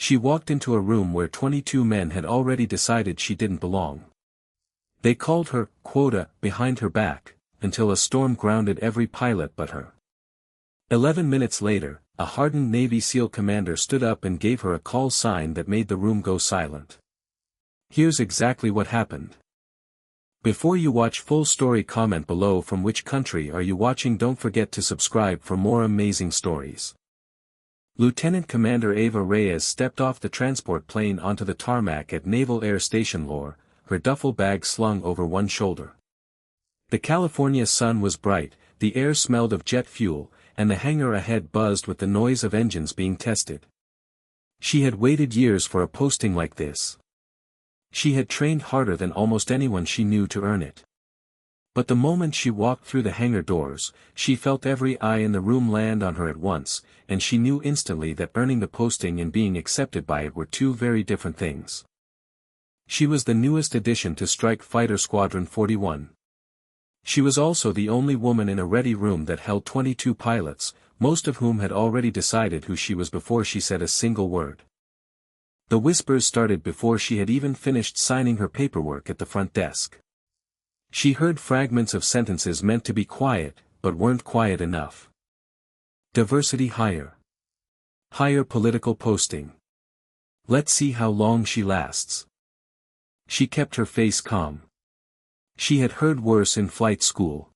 She walked into a room where 22 men had already decided she didn't belong. They called her, quota, behind her back, until a storm grounded every pilot but her. 11 minutes later, a hardened Navy SEAL commander stood up and gave her a call sign that made the room go silent. Here's exactly what happened. Before you watch full story, comment below from which country are you watching. Don't forget to subscribe for more amazing stories. Lieutenant Commander Eva Reyes stepped off the transport plane onto the tarmac at Naval Air Station Lore, her duffel bag slung over one shoulder. The California sun was bright, the air smelled of jet fuel, and the hangar ahead buzzed with the noise of engines being tested. She had waited years for a posting like this. She had trained harder than almost anyone she knew to earn it. But the moment she walked through the hangar doors, she felt every eye in the room land on her at once, and she knew instantly that earning the posting and being accepted by it were two very different things. She was the newest addition to Strike Fighter Squadron 41. She was also the only woman in a ready room that held 22 pilots, most of whom had already decided who she was before she said a single word. The whispers started before she had even finished signing her paperwork at the front desk. She heard fragments of sentences meant to be quiet, but weren't quiet enough. Diversity hire. Higher political posting. Let's see how long she lasts. She kept her face calm. She had heard worse in flight school.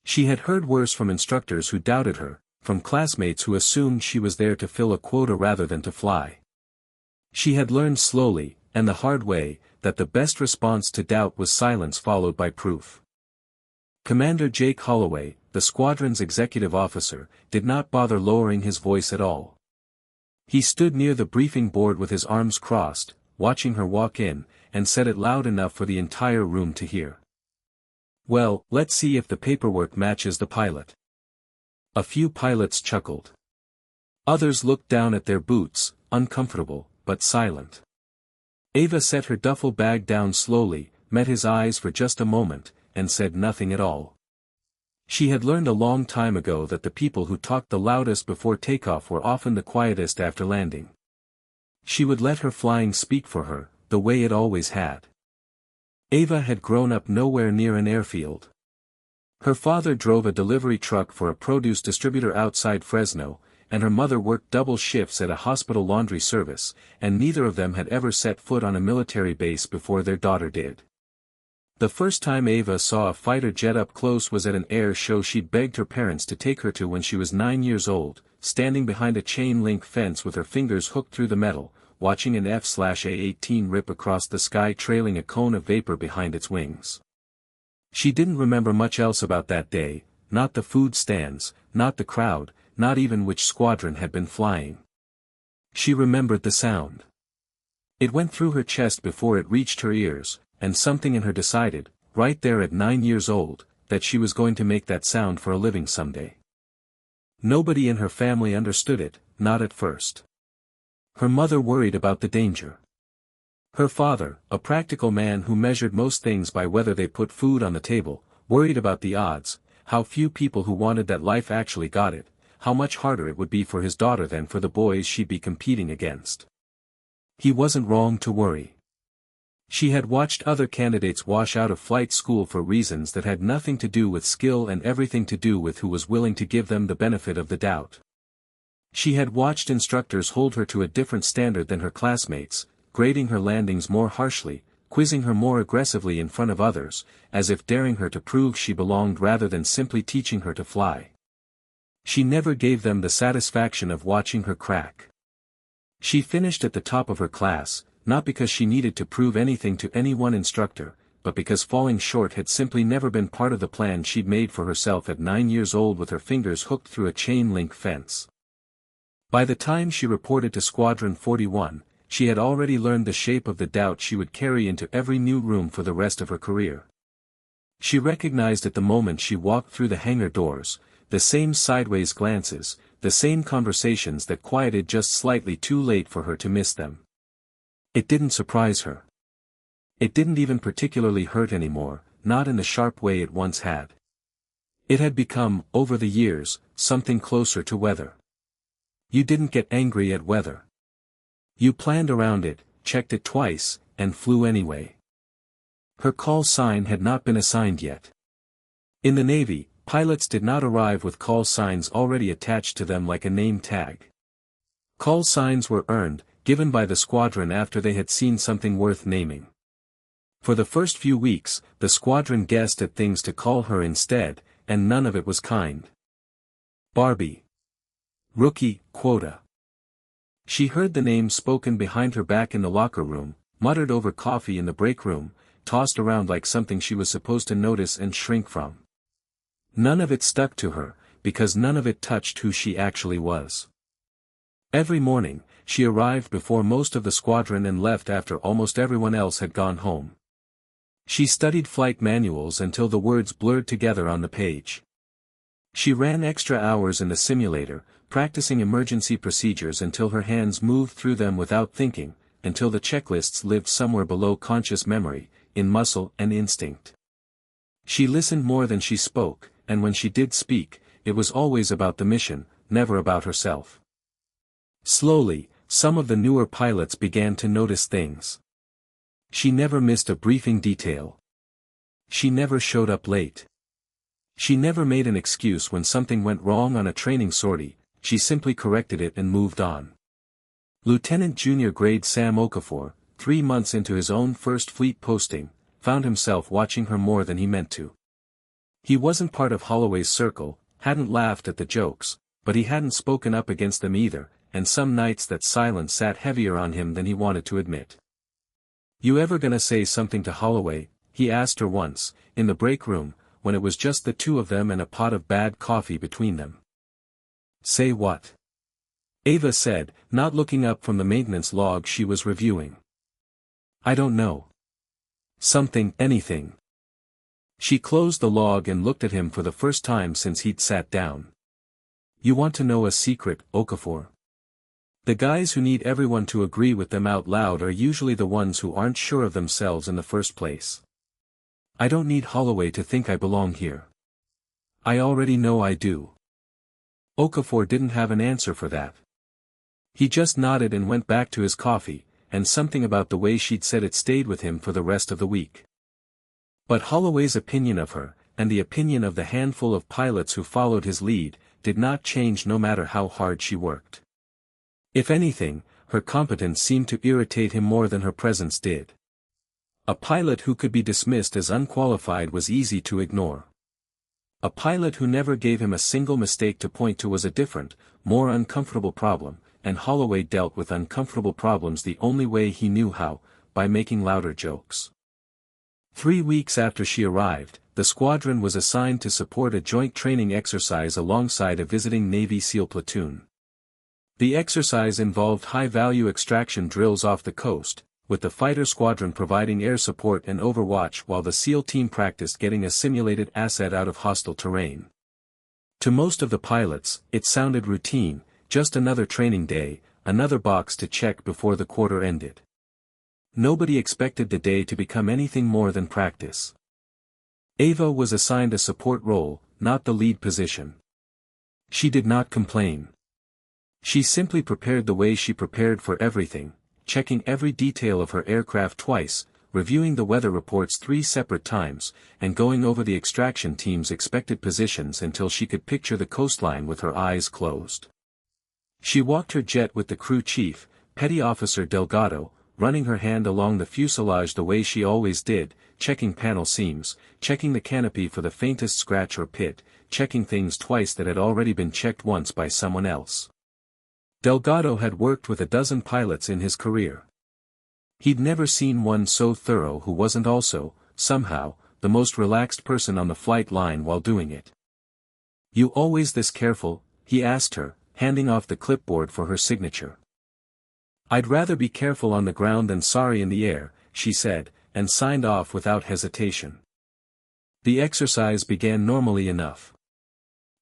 She had heard worse from instructors who doubted her, from classmates who assumed she was there to fill a quota rather than to fly. She had learned slowly, and the hard way, that the best response to doubt was silence followed by proof. Commander Jake Holloway, the squadron's executive officer, did not bother lowering his voice at all. He stood near the briefing board with his arms crossed, watching her walk in, and said it loud enough for the entire room to hear. Well, let's see if the paperwork matches the pilot. A few pilots chuckled. Others looked down at their boots, uncomfortable, but silent. Eva set her duffel bag down slowly, met his eyes for just a moment, and said nothing at all. She had learned a long time ago that the people who talked the loudest before takeoff were often the quietest after landing. She would let her flying speak for her, the way it always had. Eva had grown up nowhere near an airfield. Her father drove a delivery truck for a produce distributor outside Fresno, and her mother worked double shifts at a hospital laundry service, and neither of them had ever set foot on a military base before their daughter did. The first time Eva saw a fighter jet up close was at an air show she'd begged her parents to take her to when she was 9 years old, standing behind a chain-link fence with her fingers hooked through the metal, watching an F-18 rip across the sky trailing a cone of vapor behind its wings. She didn't remember much else about that day, not the food stands, not the crowd, not even which squadron had been flying. She remembered the sound. It went through her chest before it reached her ears, and something in her decided, right there at 9 years old, that she was going to make that sound for a living someday. Nobody in her family understood it, not at first. Her mother worried about the danger. Her father, a practical man who measured most things by whether they put food on the table, worried about the odds, how few people who wanted that life actually got it, how much harder it would be for his daughter than for the boys she'd be competing against. He wasn't wrong to worry. She had watched other candidates wash out of flight school for reasons that had nothing to do with skill and everything to do with who was willing to give them the benefit of the doubt. She had watched instructors hold her to a different standard than her classmates, grading her landings more harshly, quizzing her more aggressively in front of others, as if daring her to prove she belonged rather than simply teaching her to fly. She never gave them the satisfaction of watching her crack. She finished at the top of her class, not because she needed to prove anything to any one instructor, but because falling short had simply never been part of the plan she'd made for herself at 9 years old with her fingers hooked through a chain-link fence. By the time she reported to Squadron 41, she had already learned the shape of the doubt she would carry into every new room for the rest of her career. She recognized at the moment she walked through the hangar doors, the same sideways glances, the same conversations that quieted just slightly too late for her to miss them. It didn't surprise her. It didn't even particularly hurt anymore, not in the sharp way it once had. It had become, over the years, something closer to weather. You didn't get angry at weather. You planned around it, checked it twice, and flew anyway. Her call sign had not been assigned yet. In the Navy, pilots did not arrive with call signs already attached to them like a name tag. Call signs were earned, given by the squadron after they had seen something worth naming. For the first few weeks, the squadron guessed at things to call her instead, and none of it was kind. Barbie. Rookie, quota. She heard the name spoken behind her back in the locker room, muttered over coffee in the break room, tossed around like something she was supposed to notice and shrink from. None of it stuck to her, because none of it touched who she actually was. Every morning, she arrived before most of the squadron and left after almost everyone else had gone home. She studied flight manuals until the words blurred together on the page. She ran extra hours in the simulator, practicing emergency procedures until her hands moved through them without thinking, until the checklists lived somewhere below conscious memory, in muscle and instinct. She listened more than she spoke, and when she did speak, it was always about the mission, never about herself. Slowly, some of the newer pilots began to notice things. She never missed a briefing detail. She never showed up late. She never made an excuse when something went wrong on a training sortie, she simply corrected it and moved on. Lieutenant Junior Grade Sam Okafor, 3 months into his own first fleet posting, found himself watching her more than he meant to. He wasn't part of Holloway's circle, hadn't laughed at the jokes, but he hadn't spoken up against them either, and some nights that silence sat heavier on him than he wanted to admit. "You ever gonna say something to Holloway?" he asked her once, in the break room, when it was just the two of them and a pot of bad coffee between them. "Say what?" Ava said, not looking up from the maintenance log she was reviewing. "I don't know. Something, anything." She closed the log and looked at him for the first time since he'd sat down. "You want to know a secret, Okafor? The guys who need everyone to agree with them out loud are usually the ones who aren't sure of themselves in the first place. I don't need Holloway to think I belong here. I already know I do." Okafor didn't have an answer for that. He just nodded and went back to his coffee, and something about the way she'd said it stayed with him for the rest of the week. But Holloway's opinion of her, and the opinion of the handful of pilots who followed his lead, did not change no matter how hard she worked. If anything, her competence seemed to irritate him more than her presence did. A pilot who could be dismissed as unqualified was easy to ignore. A pilot who never gave him a single mistake to point to was a different, more uncomfortable problem, and Holloway dealt with uncomfortable problems the only way he knew how, by making louder jokes. 3 weeks after she arrived, the squadron was assigned to support a joint training exercise alongside a visiting Navy SEAL platoon. The exercise involved high-value extraction drills off the coast, with the fighter squadron providing air support and overwatch while the SEAL team practiced getting a simulated asset out of hostile terrain. To most of the pilots, it sounded routine, just another training day, another box to check before the quarter ended. Nobody expected the day to become anything more than practice. Ava was assigned a support role, not the lead position. She did not complain. She simply prepared the way she prepared for everything, checking every detail of her aircraft twice, reviewing the weather reports 3 separate times, and going over the extraction team's expected positions until she could picture the coastline with her eyes closed. She walked her jet with the crew chief, Petty Officer Delgado, running her hand along the fuselage the way she always did, checking panel seams, checking the canopy for the faintest scratch or pit, checking things twice that had already been checked once by someone else. Delgado had worked with a dozen pilots in his career. He'd never seen one so thorough who wasn't also, somehow, the most relaxed person on the flight line while doing it. "You always this careful?" he asked her, handing off the clipboard for her signature. "I'd rather be careful on the ground than sorry in the air," she said, and signed off without hesitation. The exercise began normally enough.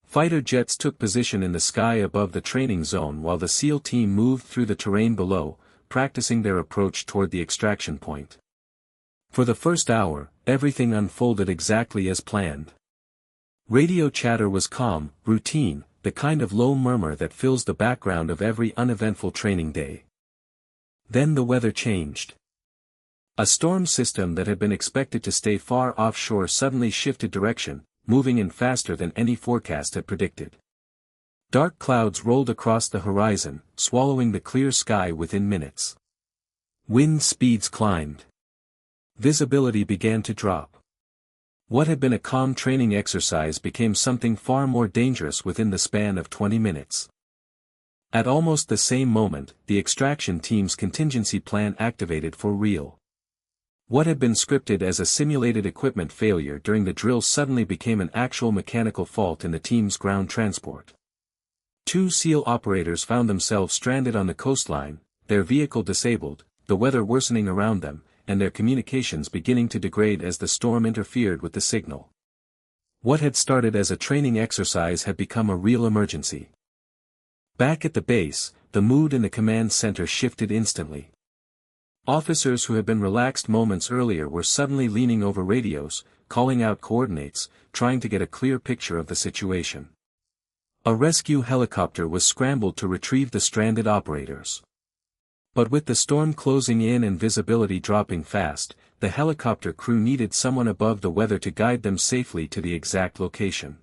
Fighter jets took position in the sky above the training zone while the SEAL team moved through the terrain below, practicing their approach toward the extraction point. For the first hour, everything unfolded exactly as planned. Radio chatter was calm, routine, the kind of low murmur that fills the background of every uneventful training day. Then the weather changed. A storm system that had been expected to stay far offshore suddenly shifted direction, moving in faster than any forecast had predicted. Dark clouds rolled across the horizon, swallowing the clear sky within minutes. Wind speeds climbed. Visibility began to drop. What had been a calm training exercise became something far more dangerous within the span of 20 minutes. At almost the same moment, the extraction team's contingency plan activated for real. What had been scripted as a simulated equipment failure during the drill suddenly became an actual mechanical fault in the team's ground transport. 2 SEAL operators found themselves stranded on the coastline, their vehicle disabled, the weather worsening around them, and their communications beginning to degrade as the storm interfered with the signal. What had started as a training exercise had become a real emergency. Back at the base, the mood in the command center shifted instantly. Officers who had been relaxed moments earlier were suddenly leaning over radios, calling out coordinates, trying to get a clear picture of the situation. A rescue helicopter was scrambled to retrieve the stranded operators. But with the storm closing in and visibility dropping fast, the helicopter crew needed someone above the weather to guide them safely to the exact location.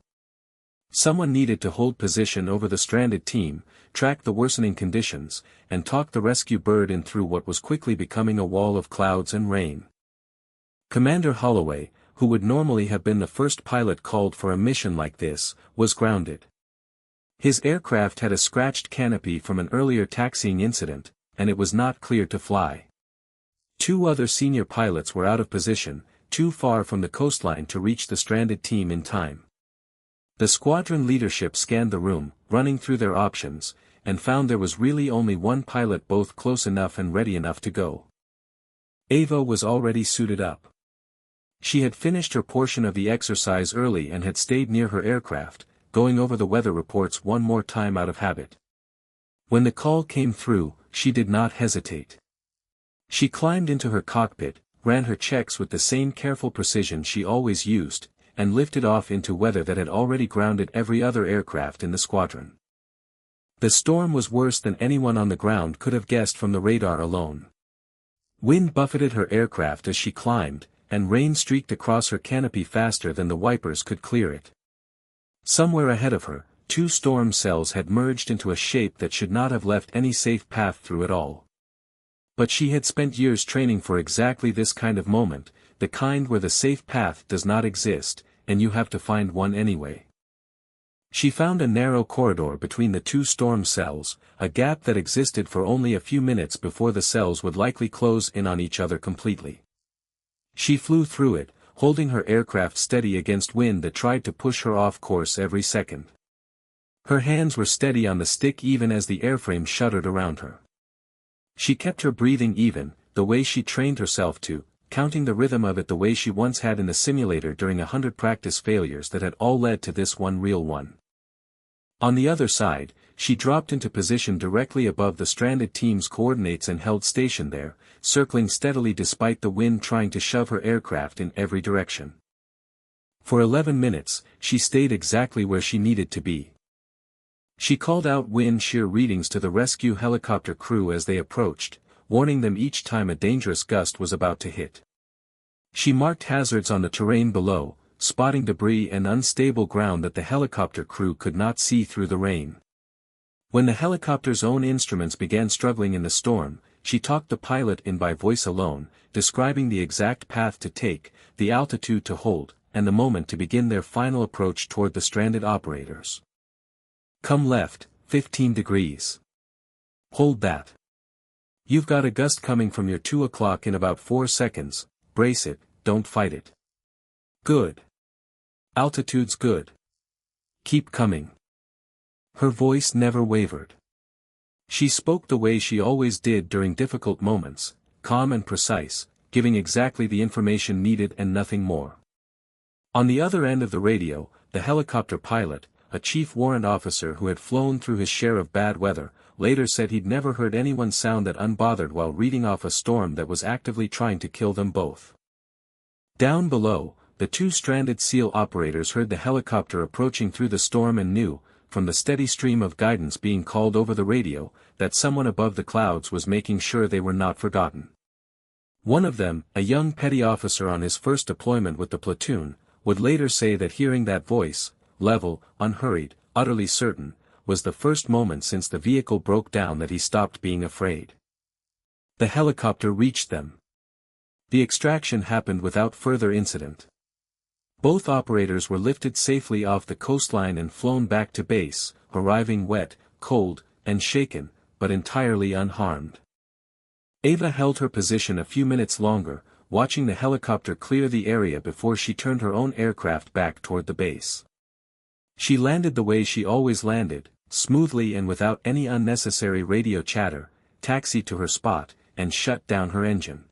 Someone needed to hold position over the stranded team, track the worsening conditions, and talk the rescue bird in through what was quickly becoming a wall of clouds and rain. Commander Holloway, who would normally have been the first pilot called for a mission like this, was grounded. His aircraft had a scratched canopy from an earlier taxiing incident, and it was not cleared to fly. 2 other senior pilots were out of position, too far from the coastline to reach the stranded team in time. The squadron leadership scanned the room, running through their options, and found there was really only one pilot both close enough and ready enough to go. Ava was already suited up. She had finished her portion of the exercise early and had stayed near her aircraft, going over the weather reports one more time out of habit. When the call came through, she did not hesitate. She climbed into her cockpit, ran her checks with the same careful precision she always used, and lifted off into weather that had already grounded every other aircraft in the squadron. The storm was worse than anyone on the ground could have guessed from the radar alone. Wind buffeted her aircraft as she climbed, and rain streaked across her canopy faster than the wipers could clear it. Somewhere ahead of her, 2 storm cells had merged into a shape that should not have left any safe path through it all. But she had spent years training for exactly this kind of moment, the kind where the safe path does not exist, and you have to find one anyway. She found a narrow corridor between the 2 storm cells, a gap that existed for only a few minutes before the cells would likely close in on each other completely. She flew through it, holding her aircraft steady against wind that tried to push her off course every second. Her hands were steady on the stick even as the airframe shuddered around her. She kept her breathing even, the way she trained herself to, counting the rhythm of it the way she once had in the simulator during 100 practice failures that had all led to this one real one. On the other side, she dropped into position directly above the stranded team's coordinates and held station there, circling steadily despite the wind trying to shove her aircraft in every direction. For 11 minutes, she stayed exactly where she needed to be. She called out wind shear readings to the rescue helicopter crew as they approached, warning them each time a dangerous gust was about to hit. She marked hazards on the terrain below, spotting debris and unstable ground that the helicopter crew could not see through the rain. When the helicopter's own instruments began struggling in the storm, she talked the pilot in by voice alone, describing the exact path to take, the altitude to hold, and the moment to begin their final approach toward the stranded operators. Come left, 15 degrees. Hold that. You've got a gust coming from your 2 o'clock in about 4 seconds, brace it, don't fight it. Good. Altitude's good. Keep coming. Her voice never wavered. She spoke the way she always did during difficult moments, calm and precise, giving exactly the information needed and nothing more. On the other end of the radio, the helicopter pilot, a chief warrant officer who had flown through his share of bad weather, later said he'd never heard anyone sound that unbothered while reading off a storm that was actively trying to kill them both. Down below, the 2 stranded SEAL operators heard the helicopter approaching through the storm and knew, from the steady stream of guidance being called over the radio, that someone above the clouds was making sure they were not forgotten. One of them, a young petty officer on his first deployment with the platoon, would later say that hearing that voice, level, unhurried, utterly certain, was the first moment since the vehicle broke down that he stopped being afraid. The helicopter reached them. The extraction happened without further incident. Both operators were lifted safely off the coastline and flown back to base, arriving wet, cold, and shaken, but entirely unharmed. Ava held her position a few minutes longer, watching the helicopter clear the area before she turned her own aircraft back toward the base. She landed the way she always landed, smoothly and without any unnecessary radio chatter, taxied to her spot, and shut down her engine.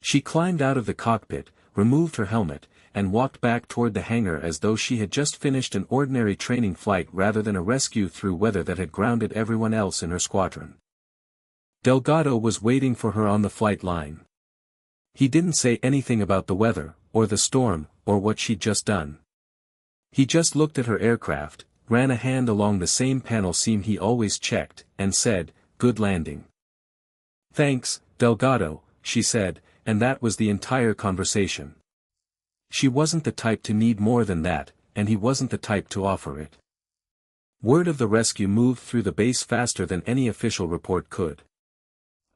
She climbed out of the cockpit, removed her helmet, and walked back toward the hangar as though she had just finished an ordinary training flight rather than a rescue through weather that had grounded everyone else in her squadron. Delgado was waiting for her on the flight line. He didn't say anything about the weather, or the storm, or what she'd just done. He just looked at her aircraft, ran a hand along the same panel seam he always checked, and said, "Good landing." "Thanks, Delgado," she said, and that was the entire conversation. She wasn't the type to need more than that, and he wasn't the type to offer it. Word of the rescue moved through the base faster than any official report could.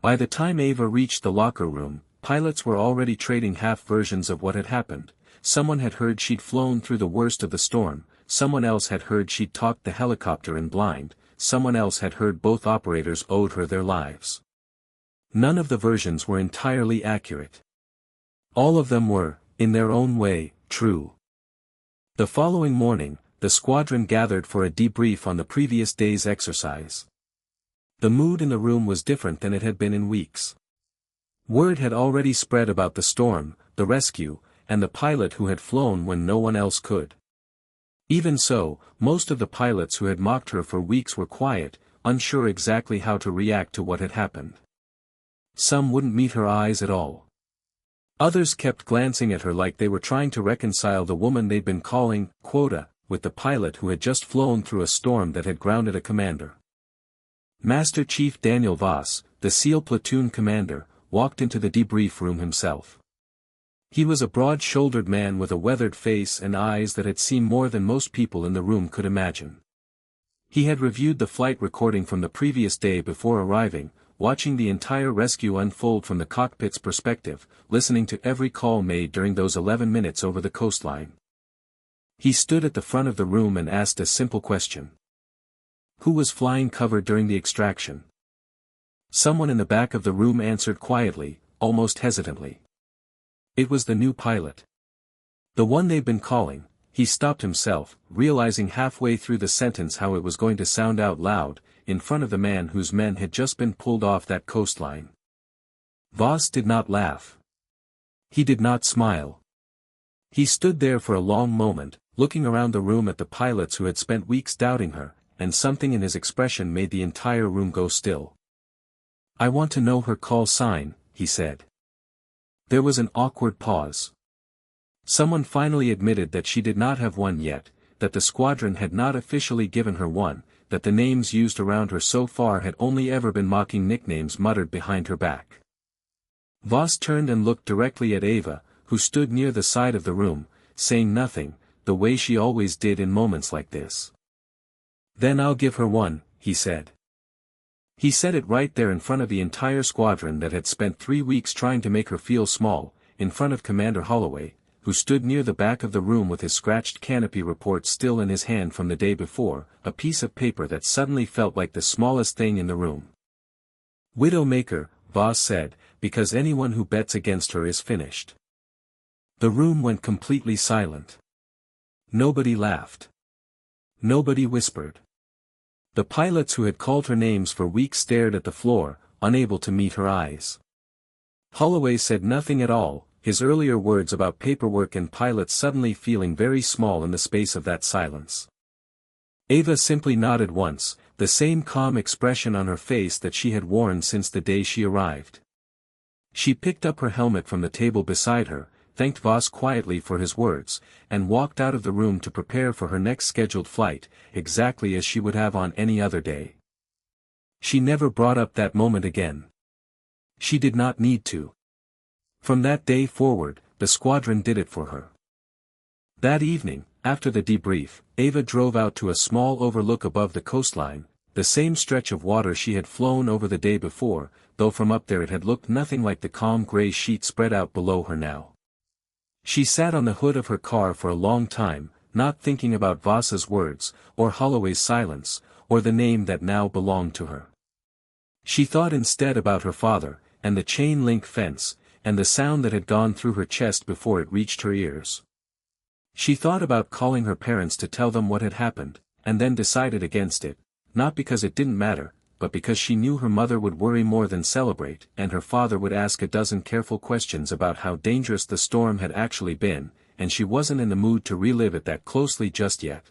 By the time Ava reached the locker room, pilots were already trading half versions of what had happened. Someone had heard she'd flown through the worst of the storm, someone else had heard she'd talked the helicopter in blind, someone else had heard both operators owed her their lives. None of the versions were entirely accurate. All of them were, in their own way, true. The following morning, the squadron gathered for a debrief on the previous day's exercise. The mood in the room was different than it had been in weeks. Word had already spread about the storm, the rescue, and the pilot who had flown when no one else could. Even so, most of the pilots who had mocked her for weeks were quiet, unsure exactly how to react to what had happened. Some wouldn't meet her eyes at all. Others kept glancing at her like they were trying to reconcile the woman they'd been calling Quota with the pilot who had just flown through a storm that had grounded a commander. Master Chief Daniel Voss, the SEAL platoon commander, walked into the debrief room himself. He was a broad-shouldered man with a weathered face and eyes that had seen more than most people in the room could imagine. He had reviewed the flight recording from the previous day before arriving, watching the entire rescue unfold from the cockpit's perspective, listening to every call made during those 11 minutes over the coastline. He stood at the front of the room and asked a simple question. Who was flying cover during the extraction? Someone in the back of the room answered quietly, almost hesitantly. It was the new pilot. The one they'd been calling. He stopped himself, realizing halfway through the sentence how it was going to sound out loud, in front of the man whose men had just been pulled off that coastline. Voss did not laugh. He did not smile. He stood there for a long moment, looking around the room at the pilots who had spent weeks doubting her, and something in his expression made the entire room go still. "I want to know her call sign," he said. There was an awkward pause. Someone finally admitted that she did not have one yet, that the squadron had not officially given her one, that the names used around her so far had only ever been mocking nicknames muttered behind her back. Voss turned and looked directly at Ava, who stood near the side of the room, saying nothing, the way she always did in moments like this. "Then I'll give her one," he said. He said it right there in front of the entire squadron that had spent 3 weeks trying to make her feel small, in front of Commander Holloway, who stood near the back of the room with his scratched canopy report still in his hand from the day before, a piece of paper that suddenly felt like the smallest thing in the room. "Widowmaker," Voss said, "because anyone who bets against her is finished." The room went completely silent. Nobody laughed. Nobody whispered. The pilots who had called her names for weeks stared at the floor, unable to meet her eyes. Holloway said nothing at all, his earlier words about paperwork and pilots suddenly feeling very small in the space of that silence. Ava simply nodded once, the same calm expression on her face that she had worn since the day she arrived. She picked up her helmet from the table beside her, thanked Voss quietly for his words, and walked out of the room to prepare for her next scheduled flight, exactly as she would have on any other day. She never brought up that moment again. She did not need to. From that day forward, the squadron did it for her. That evening, after the debrief, Ava drove out to a small overlook above the coastline, the same stretch of water she had flown over the day before, though from up there it had looked nothing like the calm grey sheet spread out below her now. She sat on the hood of her car for a long time, not thinking about Voss's words, or Holloway's silence, or the name that now belonged to her. She thought instead about her father, and the chain-link fence, and the sound that had gone through her chest before it reached her ears. She thought about calling her parents to tell them what had happened, and then decided against it, not because it didn't matter, but because she knew her mother would worry more than celebrate, and her father would ask a dozen careful questions about how dangerous the storm had actually been, and she wasn't in the mood to relive it that closely just yet.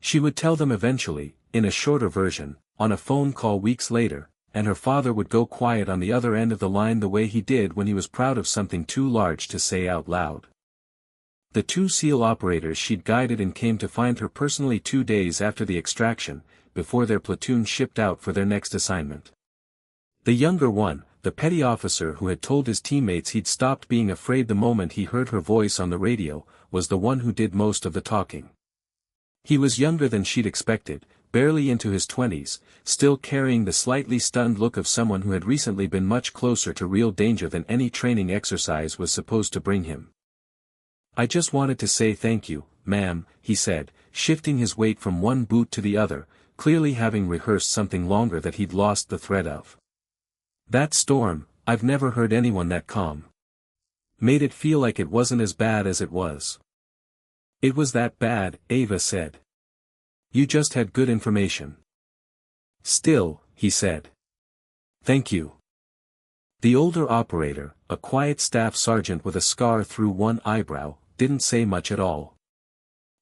She would tell them eventually, in a shorter version, on a phone call weeks later, and her father would go quiet on the other end of the line the way he did when he was proud of something too large to say out loud. The 2 SEAL operators she'd guided and came to find her personally 2 days after the extraction, before their platoon shipped out for their next assignment. The younger one, the petty officer who had told his teammates he'd stopped being afraid the moment he heard her voice on the radio, was the one who did most of the talking. He was younger than she'd expected, barely into his 20s, still carrying the slightly stunned look of someone who had recently been much closer to real danger than any training exercise was supposed to bring him. "I just wanted to say thank you, ma'am," he said, shifting his weight from one boot to the other, clearly having rehearsed something longer that he'd lost the thread of. "That storm, I've never heard anyone that calm. Made it feel like it wasn't as bad as it was." "It was that bad," Ava said. "You just had good information." "Still," he said. "Thank you." The older operator, a quiet staff sergeant with a scar through one eyebrow, didn't say much at all.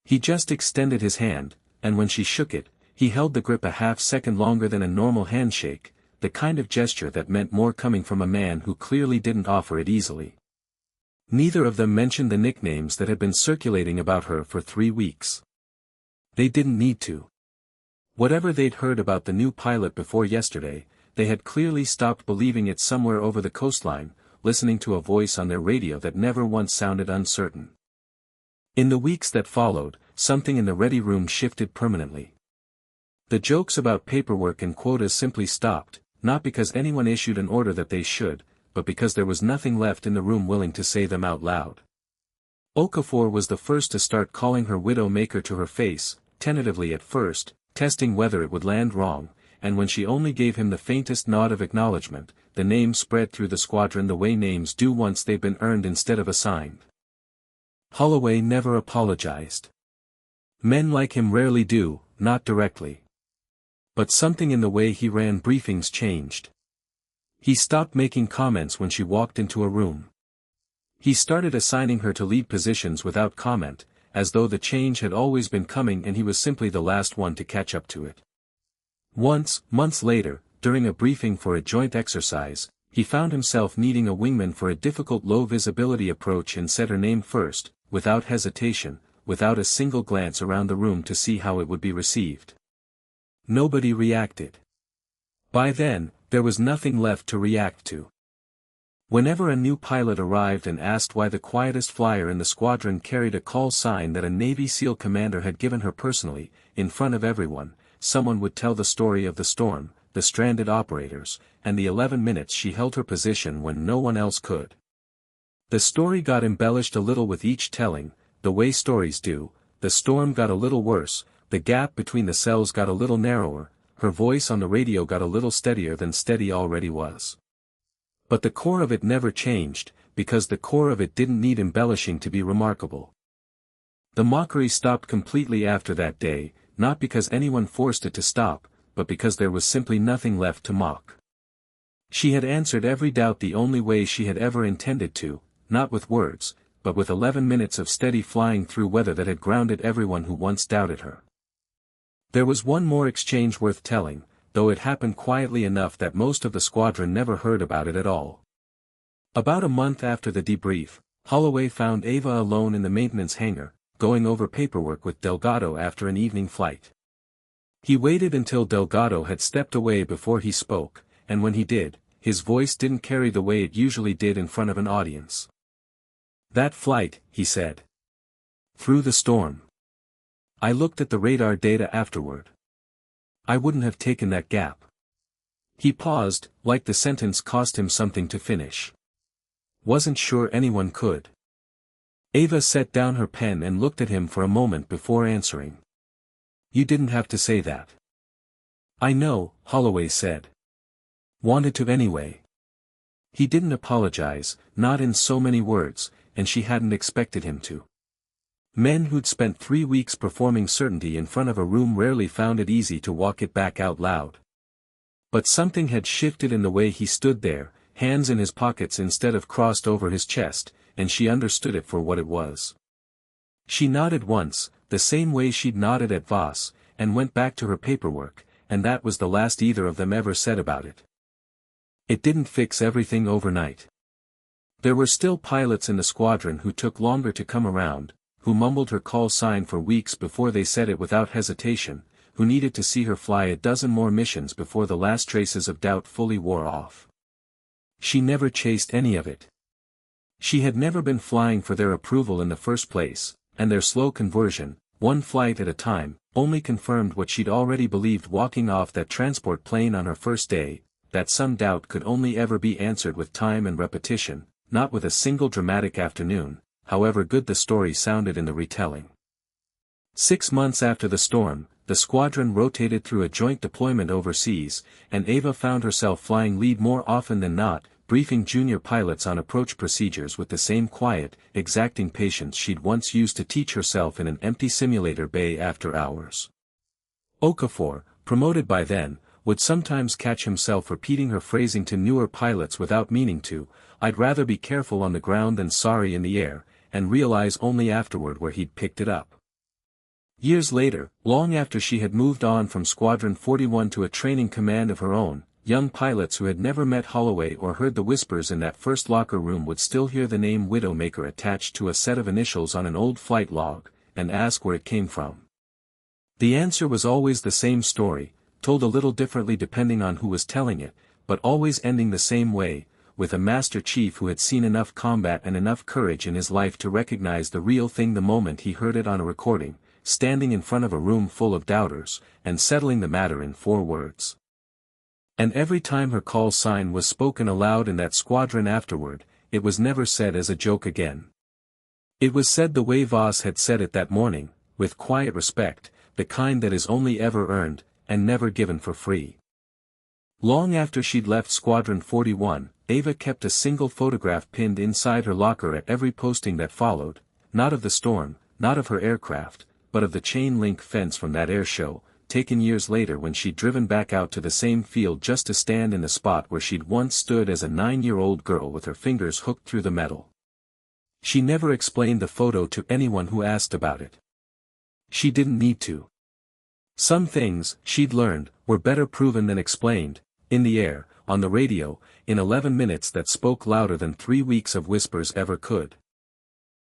He just extended his hand, and when she shook it, he held the grip a half-second longer than a normal handshake, the kind of gesture that meant more coming from a man who clearly didn't offer it easily. Neither of them mentioned the nicknames that had been circulating about her for 3 weeks. They didn't need to. Whatever they'd heard about the new pilot before yesterday, they had clearly stopped believing it somewhere over the coastline, listening to a voice on their radio that never once sounded uncertain. In the weeks that followed, something in the ready room shifted permanently. The jokes about paperwork and quotas simply stopped, not because anyone issued an order that they should, but because there was nothing left in the room willing to say them out loud. Okafor was the first to start calling her widow-maker to her face, tentatively at first, testing whether it would land wrong, and when she only gave him the faintest nod of acknowledgement, the name spread through the squadron the way names do once they've been earned instead of assigned. Holloway never apologized. Men like him rarely do, not directly. But something in the way he ran briefings changed. He stopped making comments when she walked into a room. He started assigning her to lead positions without comment, as though the change had always been coming and he was simply the last one to catch up to it. Once, months later, during a briefing for a joint exercise, he found himself needing a wingman for a difficult low-visibility approach and said her name first, without hesitation, without a single glance around the room to see how it would be received. Nobody reacted. By then, there was nothing left to react to. Whenever a new pilot arrived and asked why the quietest flyer in the squadron carried a call sign that a Navy SEAL commander had given her personally, in front of everyone, someone would tell the story of the storm, the stranded operators, and the 11 minutes she held her position when no one else could. The story got embellished a little with each telling, the way stories do. The storm got a little worse, the gap between the cells got a little narrower, her voice on the radio got a little steadier than steady already was. But the core of it never changed, because the core of it didn't need embellishing to be remarkable. The mockery stopped completely after that day, not because anyone forced it to stop, but because there was simply nothing left to mock. She had answered every doubt the only way she had ever intended to, not with words, but with 11 minutes of steady flying through weather that had grounded everyone who once doubted her. There was one more exchange worth telling, though it happened quietly enough that most of the squadron never heard about it at all. About a month after the debrief, Holloway found Ava alone in the maintenance hangar, going over paperwork with Delgado after an evening flight. He waited until Delgado had stepped away before he spoke, and when he did, his voice didn't carry the way it usually did in front of an audience. "That flight," he said. "Through the storm. I looked at the radar data afterward. I wouldn't have taken that gap." He paused, like the sentence cost him something to finish. "Wasn't sure anyone could." Ava set down her pen and looked at him for a moment before answering. "You didn't have to say that." "I know," Holloway said. "Wanted to anyway." He didn't apologize, not in so many words, and she hadn't expected him to. Men who'd spent 3 weeks performing certainty in front of a room rarely found it easy to walk it back out loud. But something had shifted in the way he stood there, hands in his pockets instead of crossed over his chest, and she understood it for what it was. She nodded once, the same way she'd nodded at Voss, and went back to her paperwork, and that was the last either of them ever said about it. It didn't fix everything overnight. There were still pilots in the squadron who took longer to come around, who mumbled her call sign for weeks before they said it without hesitation, who needed to see her fly a dozen more missions before the last traces of doubt fully wore off. She never chased any of it. She had never been flying for their approval in the first place, and their slow conversion, one flight at a time, only confirmed what she'd already believed walking off that transport plane on her first day, that some doubt could only ever be answered with time and repetition, not with a single dramatic afternoon, however good the story sounded in the retelling. 6 months after the storm, the squadron rotated through a joint deployment overseas, and Ava found herself flying lead more often than not, briefing junior pilots on approach procedures with the same quiet, exacting patience she'd once used to teach herself in an empty simulator bay after hours. Okafor, promoted by then, would sometimes catch himself repeating her phrasing to newer pilots without meaning to, "I'd rather be careful on the ground than sorry in the air," and realize only afterward where he'd picked it up. Years later, long after she had moved on from Squadron 41 to a training command of her own, young pilots who had never met Holloway or heard the whispers in that first locker room would still hear the name Widowmaker attached to a set of initials on an old flight log, and ask where it came from. The answer was always the same story, told a little differently depending on who was telling it, but always ending the same way, with a master chief who had seen enough combat and enough courage in his life to recognize the real thing the moment he heard it on a recording, standing in front of a room full of doubters, and settling the matter in 4 words. And every time her call sign was spoken aloud in that squadron afterward, it was never said as a joke again. It was said the way Voss had said it that morning, with quiet respect, the kind that is only ever earned, and never given for free. Long after she'd left Squadron 41, Ava kept a single photograph pinned inside her locker at every posting that followed, not of the storm, not of her aircraft, but of the chain-link fence from that air show, taken years later when she'd driven back out to the same field just to stand in the spot where she'd once stood as a 9-year-old girl with her fingers hooked through the metal. She never explained the photo to anyone who asked about it. She didn't need to. Some things, she'd learned, were better proven than explained, in the air, on the radio, in 11 minutes that spoke louder than 3 weeks of whispers ever could.